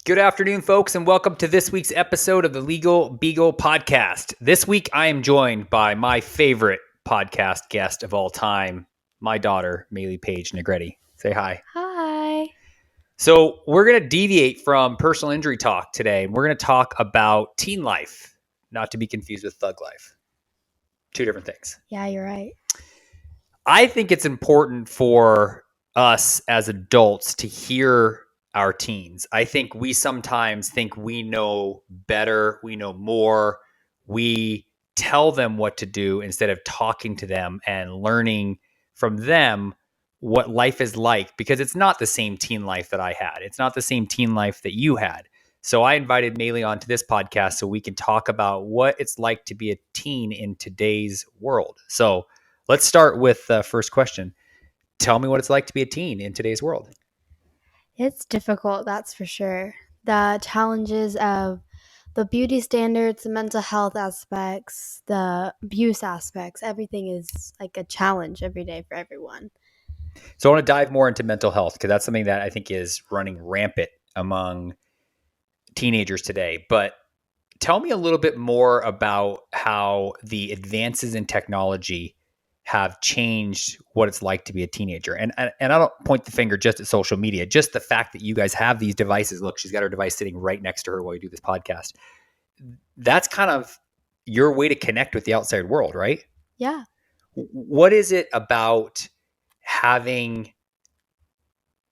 Good afternoon, folks, and welcome to this week's episode of the Legal Beagle podcast. This week, I am joined by my favorite podcast guest of all time, my daughter, Maili Negretti. Say hi. Hi. So we're going to deviate from personal injury talk today. We're going to talk about teen life, not to be confused with thug life. Two different things. Yeah, you're right. I think it's important for us as adults to hear our teens. I think we sometimes think we know better, we know more. We tell them what to do instead of talking to them and learning from them what life is like, because it's not the same teen life that I had. It's not the same teen life that you had. So I invited Maili onto this podcast so we can talk about what it's like to be a teen in today's world. So let's start with the first question. Tell me what it's like to be a teen in today's world. It's difficult, that's for sure. The challenges of the beauty standards, the mental health aspects, the abuse aspects, everything is like a challenge every day for everyone. So I want to dive more into mental health because that's something that I think is running rampant among teenagers today. But tell me a little bit more about how the advances in technology have changed what it's like to be a teenager. And I don't point the finger just at social media, just the fact that you guys have these devices. Look, she's got her device sitting right next to her while you do this podcast. That's kind of your way to connect with the outside world, right? Yeah. What is it about having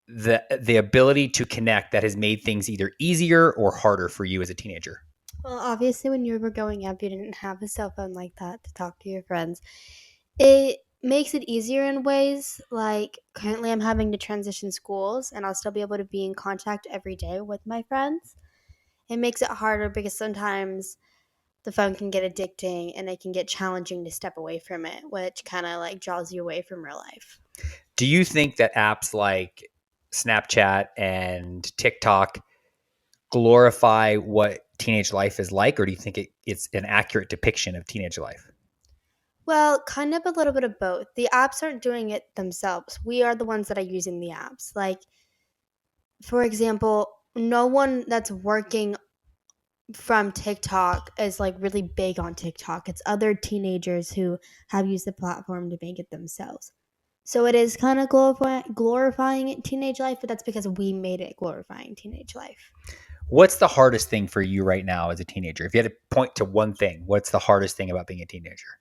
the ability to connect that has made things either easier or harder for you as a teenager? Well, obviously, when you were growing up, you didn't have a cell phone like that to talk to your friends. It makes it easier in ways, like currently I'm having to transition schools and I'll still be able to be in contact every day with my friends. It makes it harder because sometimes the phone can get addicting and it can get challenging to step away from it, which kind of like draws you away from real life. Do you think that apps like Snapchat and TikTok glorify what teenage life is like, or do you think it's an accurate depiction of teenage life? Well, kind of a little bit of both. The apps aren't doing it themselves. We are the ones that are using the apps. Like, for example, no one that's working from TikTok is like really big on TikTok. It's other teenagers who have used the platform to make it themselves. So it is kind of glorifying teenage life, but that's because we made it glorifying teenage life. What's the hardest thing for you right now as a teenager? If you had to point to one thing, what's the hardest thing about being a teenager?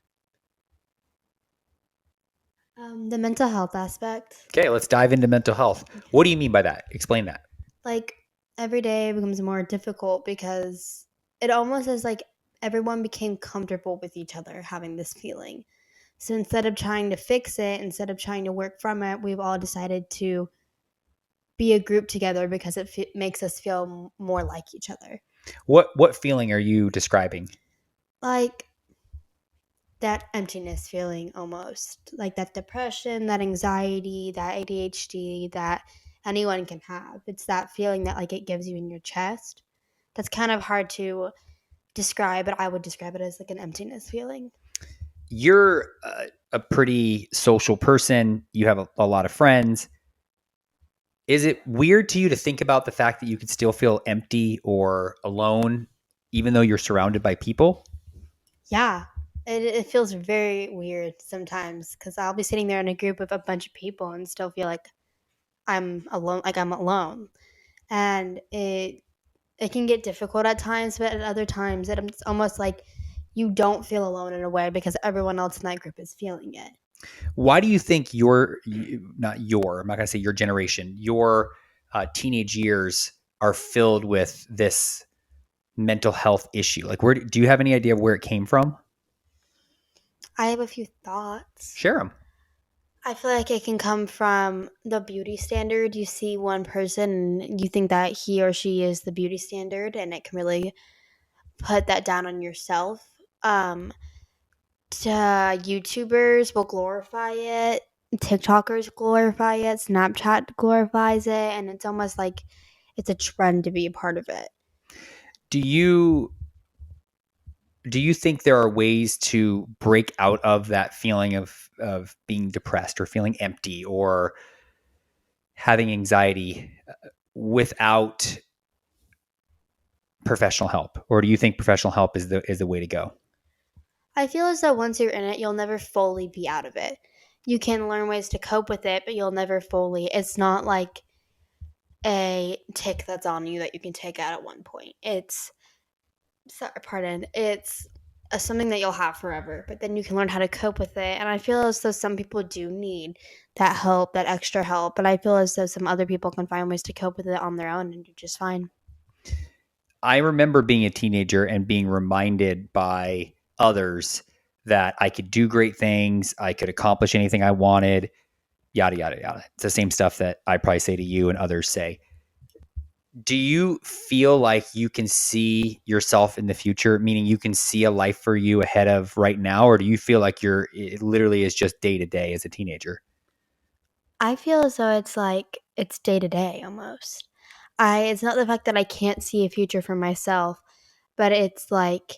The mental health aspect. Okay, let's dive into mental health. What do you mean by that? Explain that. Like, every day becomes more difficult because it almost is like everyone became comfortable with each other having this feeling. So instead of trying to fix it, instead of trying to work from it, we've all decided to be a group together because it makes us feel more like each other. What feeling are you describing? Like that emptiness feeling almost. Like that depression, that anxiety, that ADHD that anyone can have. It's that feeling that like it gives you in your chest. That's kind of hard to describe, but I would describe it as like an emptiness feeling. You're a pretty social person. You have a lot of friends. Is it weird to you to think about the fact that you could still feel empty or alone, even though you're surrounded by people? Yeah, it feels very weird sometimes because I'll be sitting there in a group with a bunch of people and still feel like I'm alone, and it can get difficult at times, but at other times it's almost like you don't feel alone in a way because everyone else in that group is feeling it. Why do you think I'm not going to say your generation, your teenage years are filled with this mental health issue? Like, where do you have any idea where it came from? I have a few thoughts. Share them. I feel like it can come from the beauty standard. You see one person and you think that he or she is the beauty standard, and it can really put that down on yourself. YouTubers will glorify it. TikTokers glorify it. Snapchat glorifies it. And it's almost like it's a trend to be a part of it. Do you think there are ways to break out of that feeling of being depressed or feeling empty or having anxiety without professional help, or do you think professional help is the way to go? I feel as though once you're in it, you'll never fully be out of it. You can learn ways to cope with it, but you'll never fully. It's not like a tick that's on you that you can take out at one point. It's something that you'll have forever, but then you can learn how to cope with it. And I feel as though some people do need that help, that extra help, but I feel as though some other people can find ways to cope with it on their own and do just fine. I remember being a teenager and being reminded by others that I could do great things, I could accomplish anything I wanted, yada, yada, yada. It's the same stuff that I probably say to you and others say. Do you feel like you can see yourself in the future, meaning you can see a life for you ahead of right now? Or do you feel like it literally is just day to day as a teenager? I feel as though it's day to day almost. It's not the fact that I can't see a future for myself, but it's like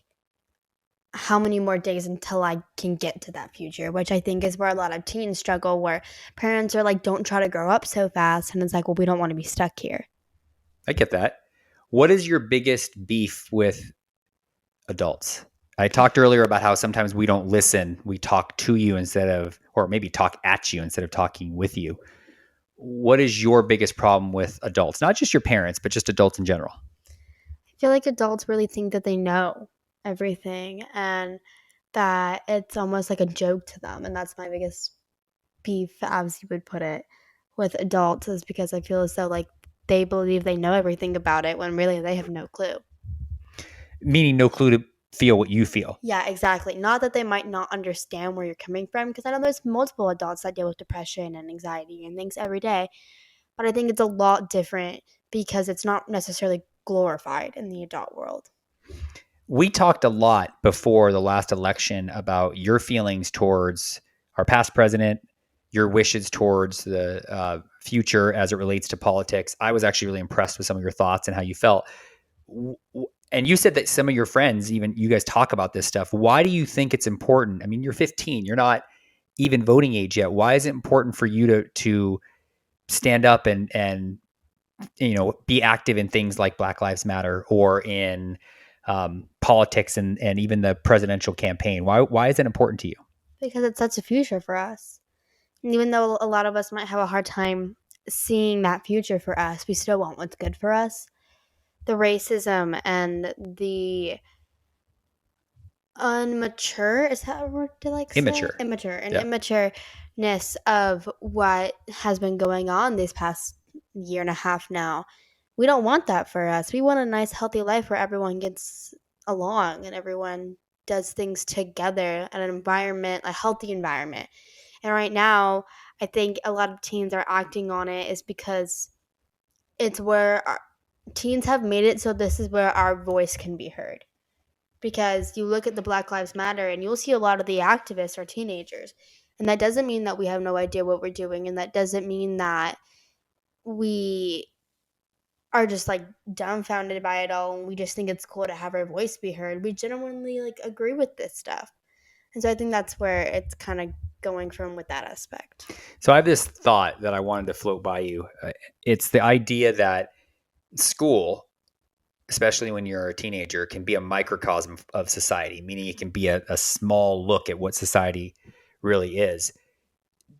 how many more days until I can get to that future, which I think is where a lot of teens struggle, where parents are like, don't try to grow up so fast. And it's like, well, we don't want to be stuck here. I get that. What is your biggest beef with adults? I talked earlier about how sometimes we don't listen. We talk to you instead of, or maybe talk at you instead of talking with you. What is your biggest problem with adults? Not just your parents, but just adults in general. I feel like adults really think that they know everything and that it's almost like a joke to them. And that's my biggest beef, as you would put it, with adults, is because I feel as though like they believe they know everything about it when really they have no clue. Meaning no clue to feel what you feel. Yeah, exactly. Not that they might not understand where you're coming from, because I know there's multiple adults that deal with depression and anxiety and things every day, but I think it's a lot different because it's not necessarily glorified in the adult world. We talked a lot before the last election about your feelings towards our past president, your wishes towards the future as it relates to politics. I was actually really impressed with some of your thoughts and how you felt. And you said that some of your friends, even you guys talk about this stuff. Why do you think it's important? I mean, you're 15, you're not even voting age yet. Why is it important for you to stand up and be active in things like Black Lives Matter or in politics and even the presidential campaign? Why is that important to you? Because it sets a future for us. And even though a lot of us might have a hard time seeing that future for us, we still want what's good for us. The racism and the unmature, is that a word to like say? Immature. Immature and Yeah. immatureness of what has been going on this past year and a half now. We don't want that for us. We want a nice healthy life where everyone gets along and everyone does things together, an environment, a healthy environment. And right now, I think a lot of teens are acting on it is because it's where teens have made it so this is where our voice can be heard. Because you look at the Black Lives Matter and you'll see a lot of the activists are teenagers. And that doesn't mean that we have no idea what we're doing. And that doesn't mean that we are just like dumbfounded by it all and we just think it's cool to have our voice be heard. We genuinely like agree with this stuff. And so I think that's where it's kind of going from with that aspect. So I have this thought that I wanted to float by you. It's the idea that school, especially when you're a teenager, can be a microcosm of society, meaning it can be a small look at what society really is.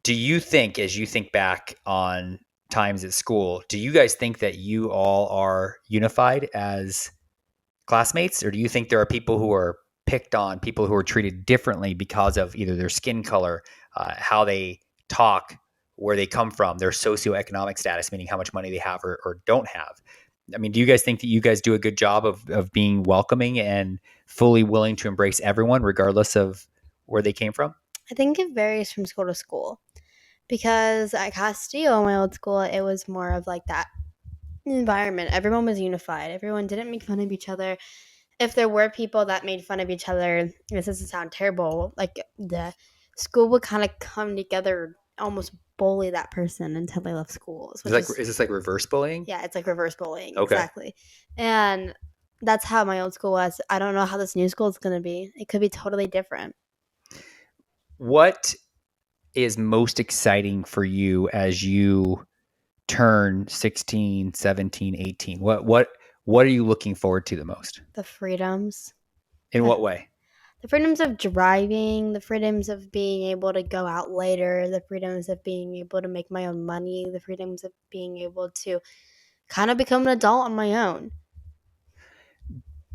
Do you think, as you think back on times at school, do you guys think that you all are unified as classmates, or do you think there are people who are picked on, people who are treated differently because of either their skin color, how they talk, where they come from, their socioeconomic status, meaning how much money they have or don't have? I mean, do you guys think that you guys do a good job of being welcoming and fully willing to embrace everyone, regardless of where they came from? I think it varies from school to school. Because at Castillo, my old school, it was more of like that environment. Everyone was unified. Everyone didn't make fun of each other. If there were people that made fun of each other, this doesn't sound terrible, like the school would kind of come together, almost bully that person until they left school. Is this like reverse bullying? Yeah, it's like reverse bullying. Okay. Exactly. And that's how my old school was. I don't know how this new school is going to be. It could be totally different. What is most exciting for you as you turn 16, 17, 18? What are you looking forward to the most? The freedoms. In what way? The freedoms of driving, the freedoms of being able to go out later, the freedoms of being able to make my own money, the freedoms of being able to kind of become an adult on my own.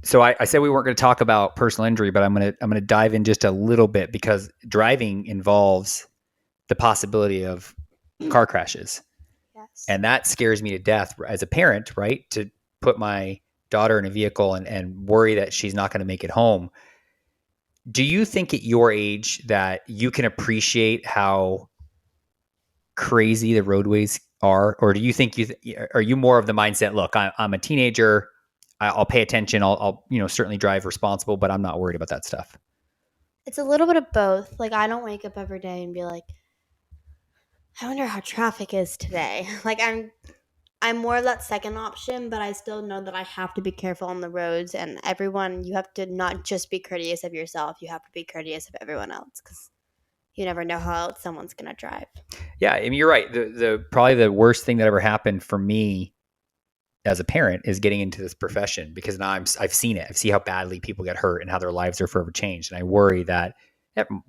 So I said we weren't going to talk about personal injury, but I'm going to dive in just a little bit because driving involves the possibility of car crashes. Yes. And that scares me to death as a parent, right? To put my daughter in a vehicle and worry that she's not going to make it home. Do you think at your age that you can appreciate how crazy the roadways are? Or do you think are you more of the mindset, look, I'm a teenager, I'll pay attention, I'll certainly drive responsible, but I'm not worried about that stuff? It's a little bit of both. Like, I don't wake up every day and be like, I wonder how traffic is today. Like, I'm more of that second option, but I still know that I have to be careful on the roads, and everyone, you have to not just be courteous of yourself, you have to be courteous of everyone else, because you never know how else someone's going to drive. Yeah, I mean, you're right. The probably the worst thing that ever happened for me as a parent is getting into this profession, because now I've seen it. I've seen how badly people get hurt and how their lives are forever changed. And I worry that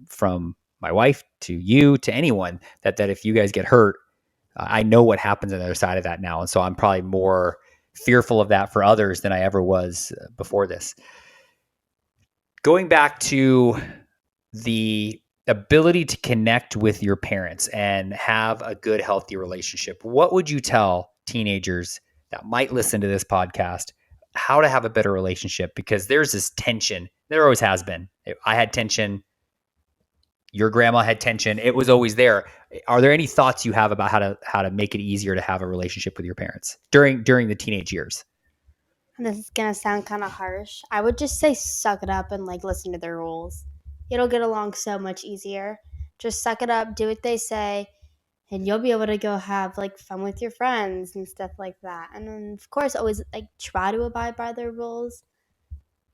from my wife to you to anyone, that if you guys get hurt, I know what happens on the other side of that now. And so I'm probably more fearful of that for others than I ever was before this. Going back to the ability to connect with your parents and have a good, healthy relationship, what would you tell teenagers that might listen to this podcast how to have a better relationship? Because there's this tension. There always has been. I had tension. Your grandma had tension. It was always there. Are there any thoughts you have about how to make it easier to have a relationship with your parents during the teenage years? And this is going to sound kind of harsh. I would just say suck it up and, like, listen to their rules. It'll get along so much easier. Just suck it up, do what they say, and you'll be able to go have, like, fun with your friends and stuff like that. And then, of course, always, like, try to abide by their rules.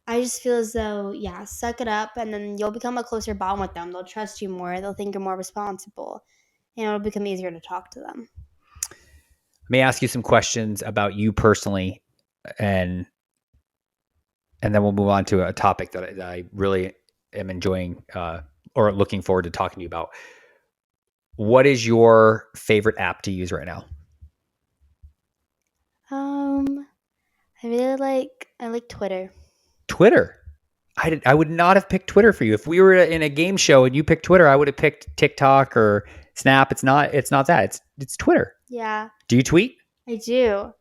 I just feel as though, yeah, suck it up, and then you'll become a closer bond with them. They'll trust you more. They'll think you're more responsible, and it'll become easier to talk to them. Let me ask you some questions about you personally, and then we'll move on to a topic that I really am enjoying or looking forward to talking to you about. What is your favorite app to use right now? I like Twitter. Twitter. I would not have picked Twitter for you. If we were in a game show and you picked Twitter, I would have picked TikTok or Snap. It's not that. It's Twitter. Yeah. Do you tweet? I do.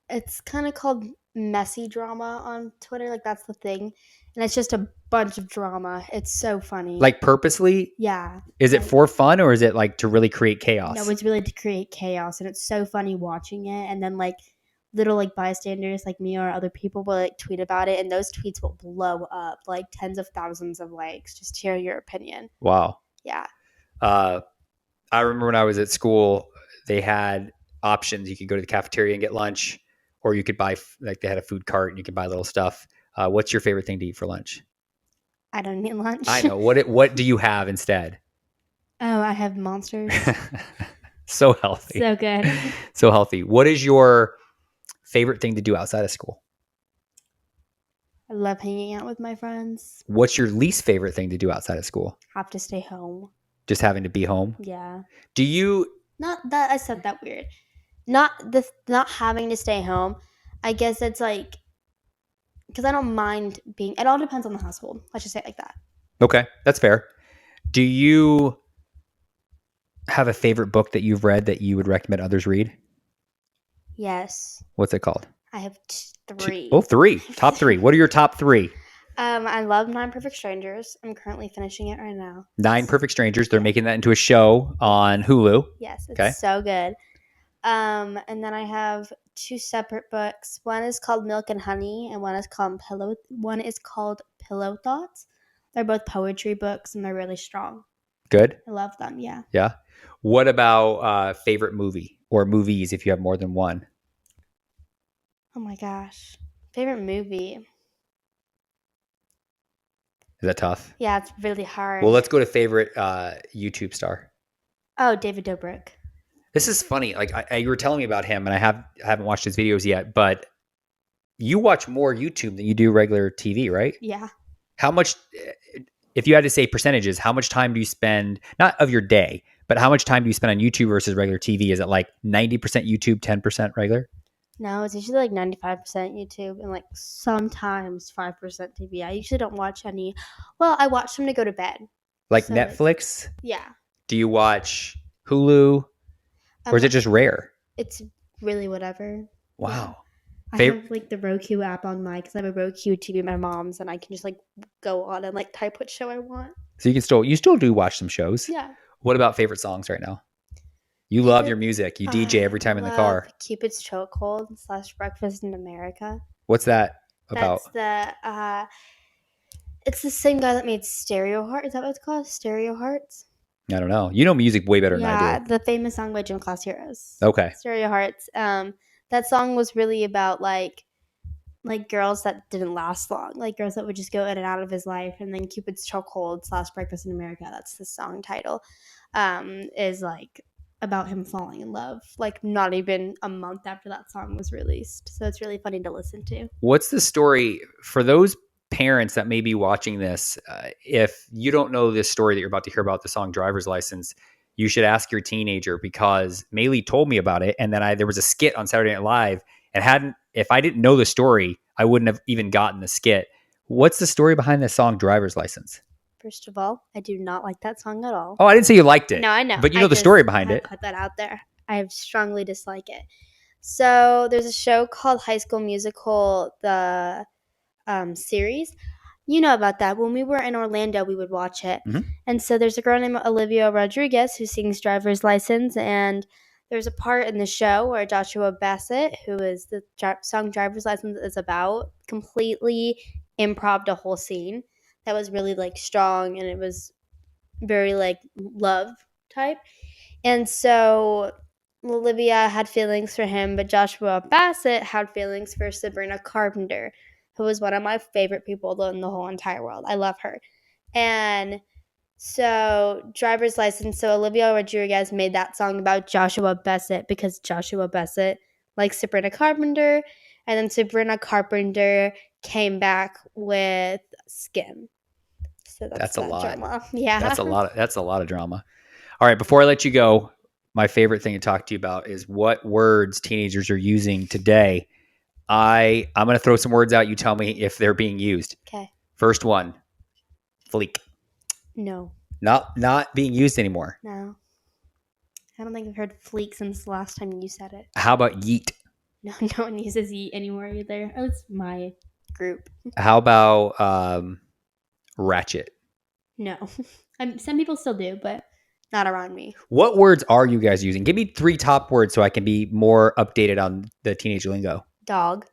It's kind of called messy drama on Twitter. Like, that's the thing. And it's just a bunch of drama. It's so funny. Like, purposely? Yeah. Is it for fun, or is it like to really create chaos? No, it's really to create chaos, and it's so funny watching it. And then, like, little, like, bystanders like me or other people will, like, tweet about it, and those tweets will blow up, like, tens of thousands of likes just to hear your opinion. Wow. Yeah. I remember when I was at school, they had options. You could go to the cafeteria and get lunch, or you could buy, like, they had a food cart and you could buy little stuff. What's your favorite thing to eat for lunch? I don't eat lunch. I know. What do you have instead? Oh, I have Monsters. So healthy. So good. So healthy. What is your favorite thing to do outside of school? I love hanging out with my friends. What's your least favorite thing to do outside of school? Have to stay home. Just having to be home? Yeah. Do you... Not that I said that weird. Not having to stay home. I guess it's like, because I don't mind being, it all depends on the household. Let's just say it like that. Okay, that's fair. Do you have a favorite book that you've read that you would recommend others read? Yes. What's it called? I have three. Three. Top three. What are your top three? I love 9 Perfect Strangers. I'm currently finishing it right now. 9 Perfect Strangers. They're making that into a show on Hulu. Yes, it's so good. And then I have 2 separate books. One is called Milk and Honey, and one is called Pillow Thoughts. They're both poetry books, and they're really strong. Good. I love them. Yeah. Yeah. What about favorite movie or movies if you have more than one? Oh my gosh. Favorite movie. Is that tough? Yeah, it's really hard. Well, let's go to favorite YouTube star. Oh, David Dobrik. This is funny. Like you were telling me about him, and I haven't watched his videos yet, but you watch more YouTube than you do regular TV, right? Yeah. How much, if you had to say percentages, how much time do you spend, not of your day, but how much time do you spend on YouTube versus regular TV? Is it like 90% YouTube, 10% regular? No, it's usually like 95% YouTube and like sometimes 5% TV. I usually don't watch any. Well, I watch them to go to bed. Like So Netflix? Yeah. Do you watch Hulu? Or is it just rare? It's really whatever. Wow. I have like the Roku app on my, because I have a Roku TV at my mom's, and I can just like go on and like type what show I want. So you still do watch some shows? Yeah. What about favorite songs right now? You love your music. You DJ every time in the car. Cupid's Chokehold / Breakfast in America. What's that about? That's it's the same guy that made Stereo Heart. Is that what it's called? Stereo Hearts? I don't know. You know music way better than I do. Yeah, the famous song by Gym Class Heroes. Okay. Stereo Hearts. That song was really about like girls that didn't last long, like girls that would just go in and out of his life. And then Cupid's Chokehold / Breakfast in America, that's the song title, is like about him falling in love, like not even a month after that song was released. So it's really funny to listen to. What's the story for those parents that may be watching this? If you don't know this story that you're about to hear about, the song Driver's License, you should ask your teenager, because Maili told me about it. And then there was a skit on Saturday Night Live, and if I didn't know the story, I wouldn't have even gotten the skit. What's the story behind the song Driver's License? First of all, I do not like that song at all. Oh, I didn't say you liked it. No, I know. But you know the story behind it. Put that out there. I strongly dislike it. So there's a show called High School Musical, the series. You know about that. When we were in Orlando, we would watch it. Mm-hmm. And so there's a girl named Olivia Rodriguez who sings Driver's License. And there's a part in the show where Joshua Bassett, who is the song Driver's License is about, completely improv'd a whole scene that was really like strong, and it was very like love type. And so Olivia had feelings for him, but Joshua Bassett had feelings for Sabrina Carpenter, who was one of my favorite people in the whole entire world. I love her. And so Driver's License, so Olivia Rodriguez made that song about Joshua Bassett because Joshua Bassett likes Sabrina Carpenter, and then Sabrina Carpenter came back with Skin. So that's a lot. Drama. Yeah. That's a lot of drama. All right, before I let you go, my favorite thing to talk to you about is what words teenagers are using today. I'm going to throw some words out. You tell me if they're being used. Okay. First one, fleek. No. Not being used anymore. No. I don't think I've heard fleek since the last time you said it. How about yeet? No one uses yeet anymore either. Oh, it's my group. How about ratchet? No. Some people still do, but not around me. What words are you guys using? Give me 3 top words so I can be more updated on the teenage lingo. Dog.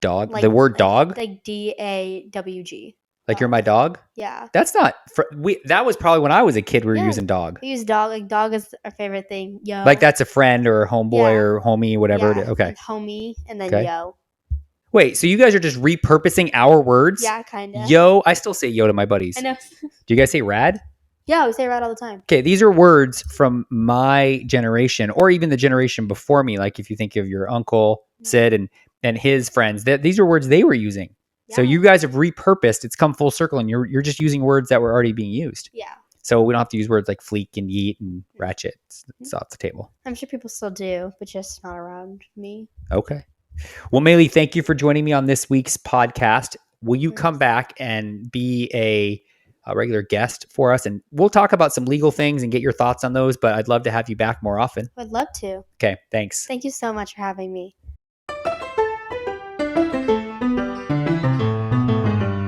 Dog? The word dog? Like DAWG. Like you're my dog? Yeah. That's not... that was probably when I was a kid we were using dog. We use dog. Like dog is our favorite thing. Yo. Like that's a friend or a homeboy or homie, whatever. Yeah. Okay. And homie and then yo. Wait, so you guys are just repurposing our words? Yeah, kind of. Yo, I still say yo to my buddies. I know. Do you guys say rad? Yeah, we say rad all the time. Okay, these are words from my generation or even the generation before me. Like if you think of your uncle, Sid, and his friends, these are words they were using. Yeah. So you guys have repurposed. It's come full circle and you're just using words that were already being used. Yeah. So we don't have to use words like fleek and yeet and ratchet. It's off the table. I'm sure people still do, but just not around me. Okay. Well, Maili, thank you for joining me on this week's podcast. Will you come back and be a regular guest for us? And we'll talk about some legal things and get your thoughts on those, but I'd love to have you back more often. I'd love to. Okay, thanks. Thank you so much for having me.